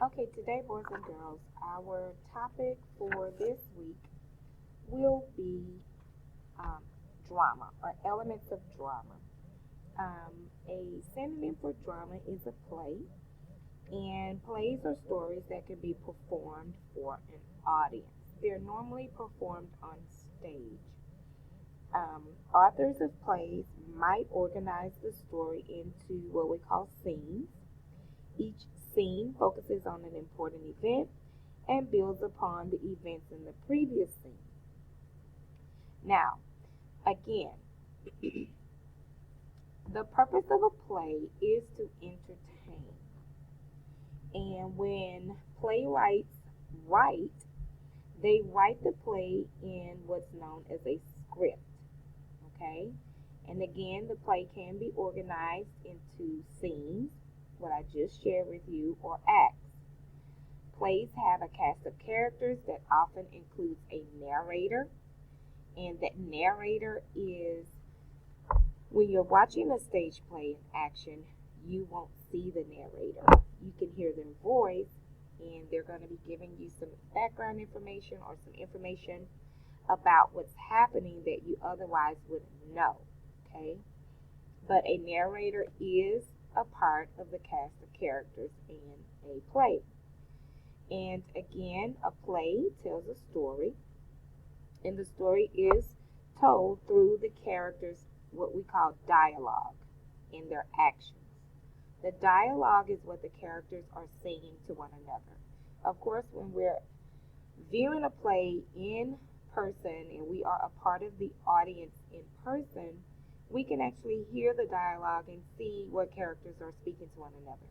Okay, today, boys and girls, our topic for this week will be um, drama or elements of drama. A synonym for drama is a play, and plays are stories that can be performed for an audience. They're normally performed on stage. Authors of plays might organize the story into what we call scenes. Each scene focuses on an important event and builds upon the events in the previous scene. Now, again, the purpose of a play is to entertain. And when playwrights write, they write the play in what's known as a script. Okay? And again, the play can be organized into scenes, what I just shared with you, or acts. Plays have a cast of characters that often includes a narrator, and that narrator is when you're watching a stage play in action, you won't see the narrator. You can hear their voice, and they're going to be giving you some background information or some information about what's happening that you otherwise wouldn't know. Okay? But a narrator is a part of the cast of characters in a play. And again, a play tells a story, and the story is told through the characters, what we call dialogue, in their actions. The dialogue is what the characters are saying to one another. Of course, when we're viewing a play in person and we are a part of the audience in person, we can actually hear the dialogue and see what characters are speaking to one another.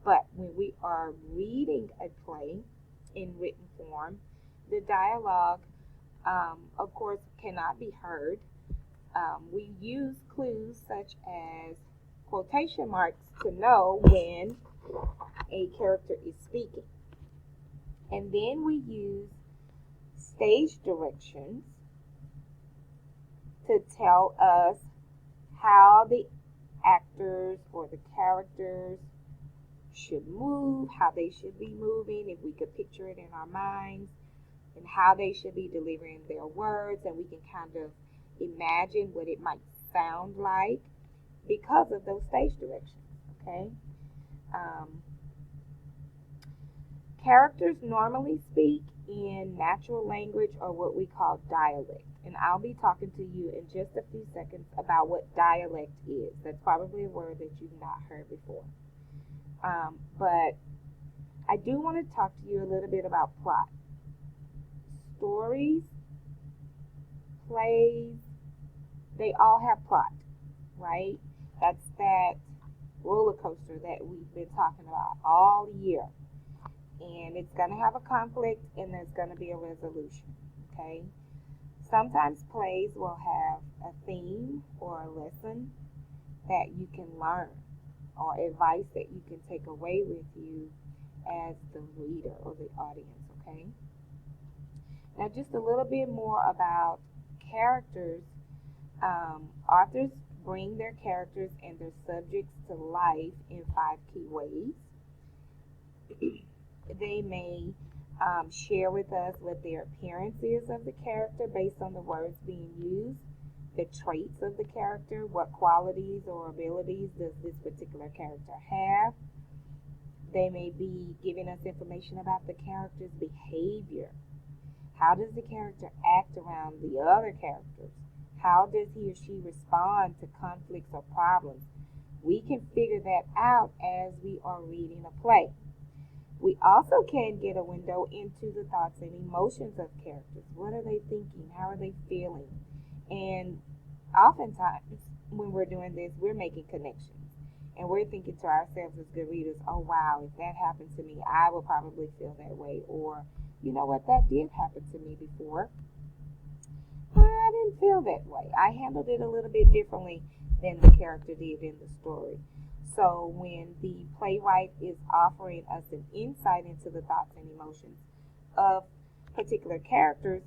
But when we are reading a play in written form, the dialogue, of course, cannot be heard. We use clues such as quotation marks to know when a character is speaking. And then we use stage directions to tell us how the actors or the characters should move, how they should be moving, if we could picture it in our minds, and how they should be delivering their words, and we can kind of imagine what it might sound like because of those stage directions. Okay. Um, Characters normally speak in natural language or what we call dialect. And I'll be talking to you in just a few seconds about what dialect is. That's probably a word that you've not heard before. But I do want to talk to you a little bit about plot. Stories, plays, they all have plot, right? That's that roller coaster that we've been talking about all year. And it's going to have a conflict and there's going to be a resolution, okay? Sometimes plays will have a theme or a lesson that you can learn or advice that you can take away with you as the reader or the audience, okay? Now, just a little bit more about characters. Authors bring their characters and their subjects to life in 5 key ways. They may share with us what their appearance is of the character based on the words being used, the traits of the character, what qualities or abilities does this particular character have. They may be giving us information about the character's behavior. How does the character act around the other characters? How does he or she respond to conflicts or problems? We can figure that out as we are reading a play. We also can get a window into the thoughts and emotions of characters. What are they thinking? How are they feeling? And oftentimes, when we're doing this, we're making connections. And we're thinking to ourselves as good readers, oh, wow, if that happened to me, I would probably feel that way. Or, you know what, that did happen to me before. I didn't feel that way. I handled it a little bit differently than the character did in the story. So when the playwright is offering us an insight into the thoughts and emotions of particular characters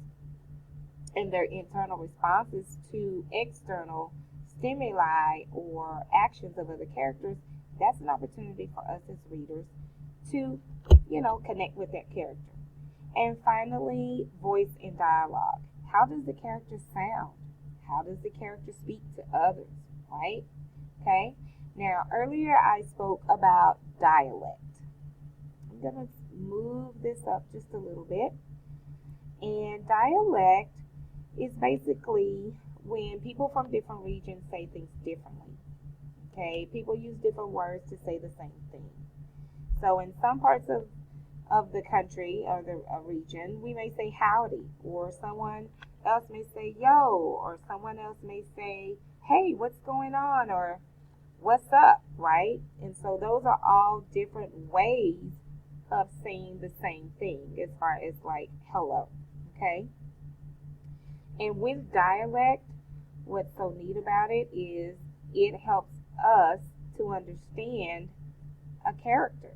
and their internal responses to external stimuli or actions of other characters, that's an opportunity for us as readers to, connect with that character. And finally, voice and dialogue. How does the character sound? How does the character speak to others, right? Okay. Now, earlier I spoke about dialect. I'm going to move this up just a little bit. And dialect is basically when people from different regions say things differently. Okay, people use different words to say the same thing. So in some parts of the country or the region, we may say howdy, or someone else may say yo, or someone else may say, hey, what's going on, or what's up, right? And so those are all different ways of saying the same thing as far as like hello, okay? And with dialect, what's so neat about it is it helps us to understand a character,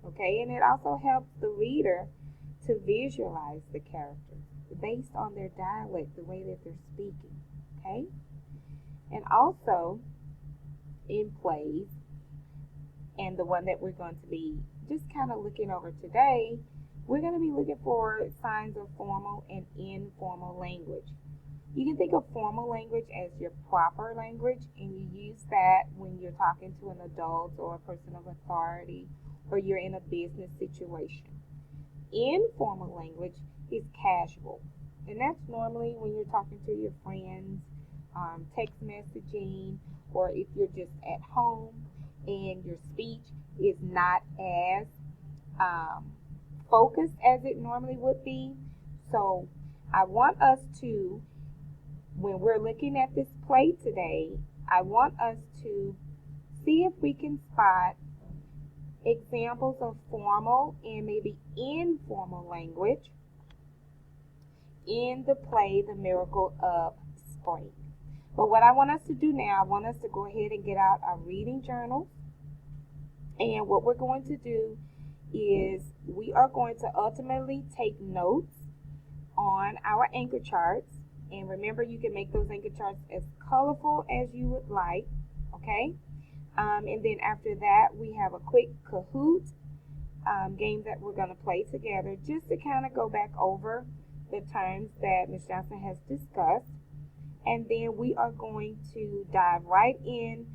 okay? And it also helps the reader to visualize the character based on their dialect, the way that they're speaking, okay? And also in plays, and the one that we're going to be just kind of looking over today, we're going to be looking for signs of formal and informal language. You can think of formal language as your proper language, and you use that when you're talking to an adult or a person of authority, or you're in a business situation. Informal language is casual, and that's normally when you're talking to your friends, text messaging, or if you're just at home and your speech is not as focused as it normally would be. So I want us to, when we're looking at this play today, I want us to see if we can spot examples of formal and maybe informal language in the play The Miracle of Spring. But what I want us to do now, I want us to go ahead and get out our reading journals. And what we're going to do is we are going to ultimately take notes on our anchor charts. And remember, you can make those anchor charts as colorful as you would like, okay? And then after that, we have a quick Kahoot game that we're going to play together just to kind of go back over the terms that Ms. Johnson has discussed. And then we are going to dive right in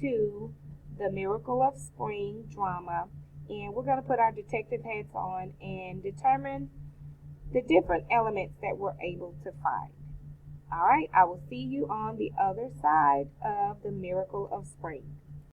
to The Miracle of Spring drama. And we're going to put our detective hats on and determine the different elements that we're able to find. All right, I will see you on the other side of The Miracle of Spring.